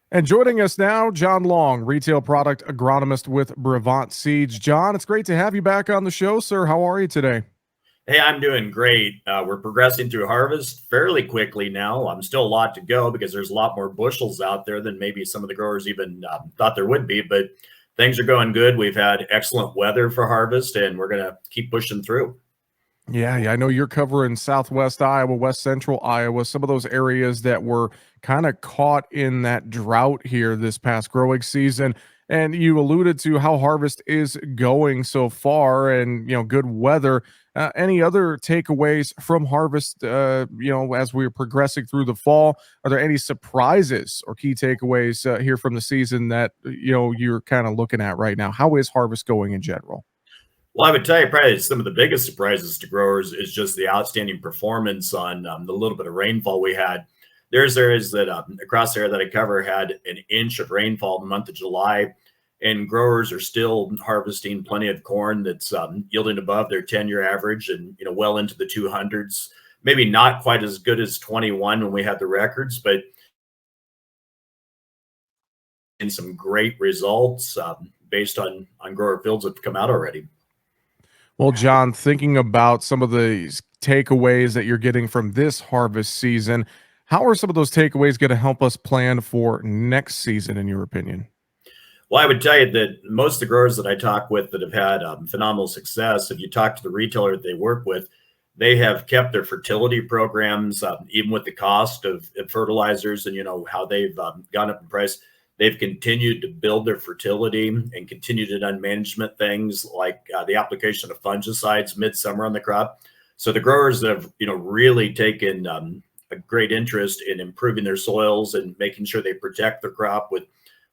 And joining us now, John Long, retail product agronomist with Brevant Seeds. John, it's great to have you back on the show, sir. How are you today? Hey, I'm doing great. We're progressing through harvest fairly quickly now. I'm still a lot to go because there's a lot more bushels out there than maybe some of the growers even thought there would be. But things are going good. We've had excellent weather for harvest, and we're going to keep pushing through. Yeah, I know you're covering Southwest Iowa, West Central Iowa, some of those areas that were kind of caught in that drought here this past growing season. And you alluded to how harvest is going so far and, good weather. Any other takeaways from harvest, as we're progressing through the fall? Are there any surprises or key takeaways here from the season that, you're kind of looking at right now? How is harvest going in general? Well, I would tell you probably some of the biggest surprises to growers is just the outstanding performance on the little bit of rainfall we had. There's areas that across the area that I cover had an inch of rainfall in the month of July, and growers are still harvesting plenty of corn that's yielding above their 10-year average and well into the 200s. Maybe not quite as good as 21 when we had the records, but in some great results based on grower fields that have come out already. Well, John, thinking about some of the takeaways that you're getting from this harvest season, how are some of those takeaways going to help us plan for next season, in your opinion? Well, I would tell you that most of the growers that I talk with that have had phenomenal success, if you talk to the retailer that they work with, they have kept their fertility programs, even with the cost of fertilizers and how they've gone up in price. They've continued to build their fertility and continued to done management things like the application of fungicides midsummer on the crop. So the growers that have really taken a great interest in improving their soils and making sure they protect their crop with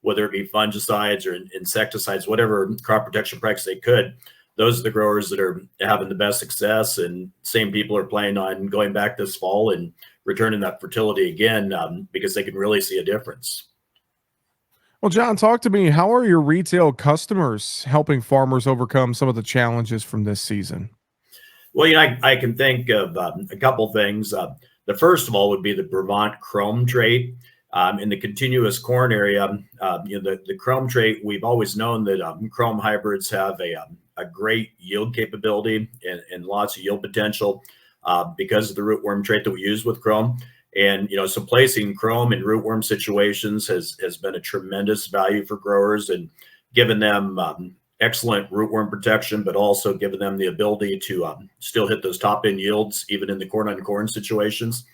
whether it be fungicides or insecticides, whatever crop protection practice they could. Those are the growers that are having the best success, and same people are planning on going back this fall and returning that fertility again because they can really see a difference. Well, John, talk to me. How are your retail customers helping farmers overcome some of the challenges from this season? Well, I can think of a couple things. The first of all would be the Brevant Chrome trait. In the continuous corn area, the chrome trait, we've always known that chrome hybrids have a great yield capability and lots of yield potential because of the rootworm trait that we use with chrome. And so placing chrome in rootworm situations has been a tremendous value for growers and given them excellent rootworm protection, but also giving them the ability to still hit those top end yields even in the corn on corn situations.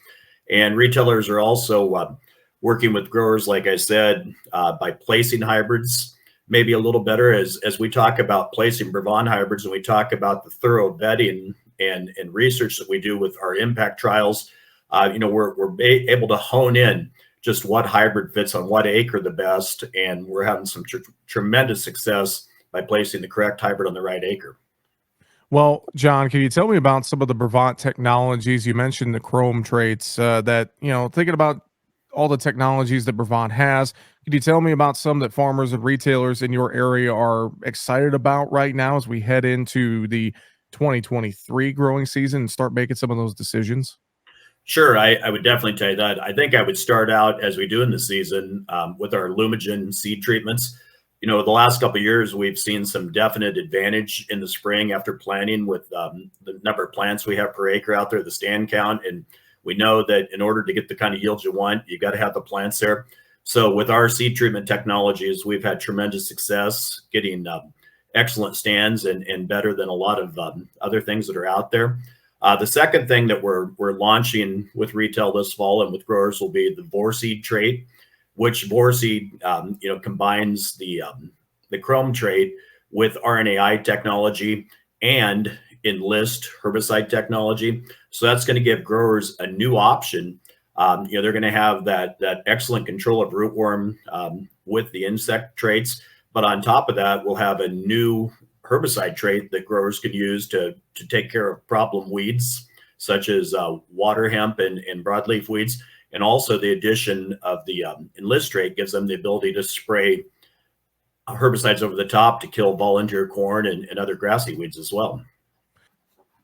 And retailers are also working with growers, like I said, by placing hybrids maybe a little better as we talk about placing Brevant hybrids and we talk about the thorough vetting and research that we do with our impact trials. We're able to hone in just what hybrid fits on what acre the best, and we're having some tremendous success by placing the correct hybrid on the right acre. Well, John, can you tell me about some of the Brevant technologies? You mentioned the Chrome traits that, thinking about all the technologies that Brevant has, could you tell me about some that farmers and retailers in your area are excited about right now as we head into the 2023 growing season and start making some of those decisions? Sure, I would definitely tell you that. I think I would start out as we do in the season with our Lumigen seed treatments. The last couple of years, we've seen some definite advantage in the spring after planting with the number of plants we have per acre out there, the stand count. And we know that in order to get the kind of yields you want, you got to have the plants there. So with our seed treatment technologies, we've had tremendous success getting excellent stands and better than a lot of other things that are out there. The second thing that we're launching with retail this fall and with growers will be the Vorseed trait, which Vorseed combines the Chrome trait with RNAi technology and Enlist herbicide technology. So that's going to give growers a new option. They're going to have that excellent control of rootworm with the insect traits, but on top of that, we'll have a new herbicide trait that growers can use to take care of problem weeds such as water hemp and broadleaf weeds. And also the addition of the Enlist trait gives them the ability to spray herbicides over the top to kill volunteer corn and other grassy weeds as well.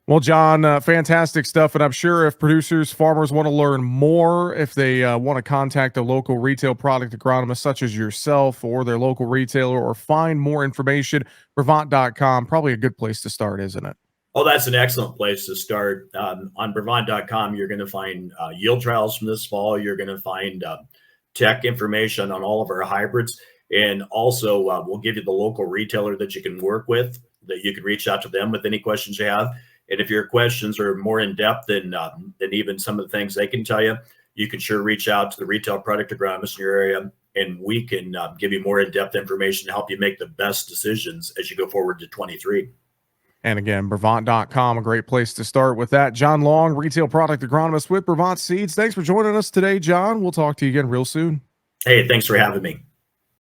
Well, John, fantastic stuff. And I'm sure if producers, farmers want to learn more, if they want to contact a local retail product agronomist such as yourself or their local retailer or find more information, Brevant.com, probably a good place to start, isn't it? Oh, that's an excellent place to start. On Brevant.com, you're going to find yield trials from this fall. You're going to find tech information on all of our hybrids. And also, we'll give you the local retailer that you can work with, that you can reach out to them with any questions you have. And if your questions are more in depth than even some of the things they can tell you, you can sure reach out to the retail product agronomist in your area, and we can give you more in depth information to help you make the best decisions as you go forward to 23. And again, Brevant.com, a great place to start with that. John Long, retail product agronomist with Brevant Seeds. Thanks for joining us today, John. We'll talk to you again real soon. Hey, thanks for having me.